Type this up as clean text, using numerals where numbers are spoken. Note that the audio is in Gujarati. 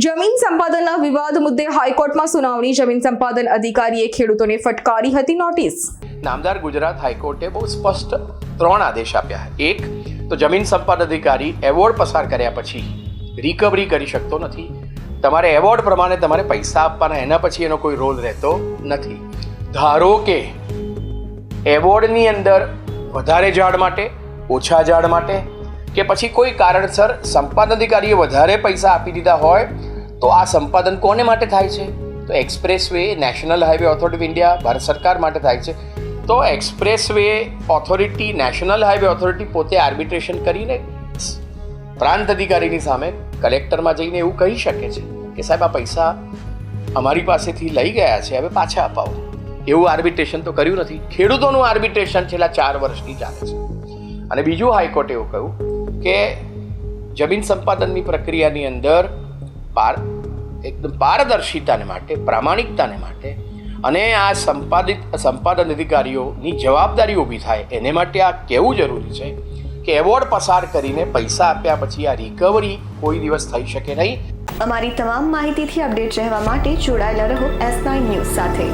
જમીન સંપાદનના વિવાદ મુદ્દે હાઈકોર્ટમાં સુનાવણી. જમીન સંપાદન અધિકારીએ ખેડૂતોને ફટકારી હતી નોટિસ. નામદાર ગુજરાત હાઈકોર્ટે બહુ સ્પષ્ટ 3 આદેશ આપ્યા. એક તો જમીન સંપાદન અધિકારી એવોર્ડ પસાર કર્યા પછી રિકવરી કરી શકતો નથી. તમારે એવોર્ડ પ્રમાણે તમારે પૈસા આપવાના, એના પછી એનો કોઈ રોલ રહેતો નથી. ધારો કે એવોર્ડની અંદર વધારે ઝાડ માટે, ઓછા ઝાડ માટે, કે પછી કોઈ કારણસર સંપાદન અધિકારીએ વધારે પૈસા આપી દીધા હોય તો આ સંપાદન કોને માટે થાય છે? તો express way national highway authority of India Bharat સરકાર માટે થાય છે. તો express way authority, national highway authority પોતે આર્બિટ્રેશન કરીને પ્રાંત અધિકારીની સામે કલેક્ટરમાં જઈને એવું કહી શકે છે કે સાહેબ આ પૈસા અમારી પાસેથી લઈ ગયા છે, હવે પાછા અપાવો. એવું આર્બિટ્રેશન તો કર્યું નથી. ખેડૂતોનું આર્બિટ્રેશન છેલ્લા 4 વર્ષથી ચાલે છે. અને બીજું હાઈકોર્ટે એવું કહ્યું કે જમીન સંપાદનની પ્રક્રિયાની અંદર એકદમ પારદર્શિતાને માટે, પ્રામાણિકતાને માટે અને આ સંપાદન અધિકારીઓની જવાબદારી ઊભી થાય એને માટે આ કહેવું જરૂરી છે કે એવોર્ડ પસાર કરીને પૈસા આપ્યા પછી આ રિકવરી કોઈ દિવસ થઈ શકે નહીં. અમારી તમામ માહિતીથી અપડેટ રહેવા માટે જોડાયેલા રહો S9 ન્યૂઝ સાથે.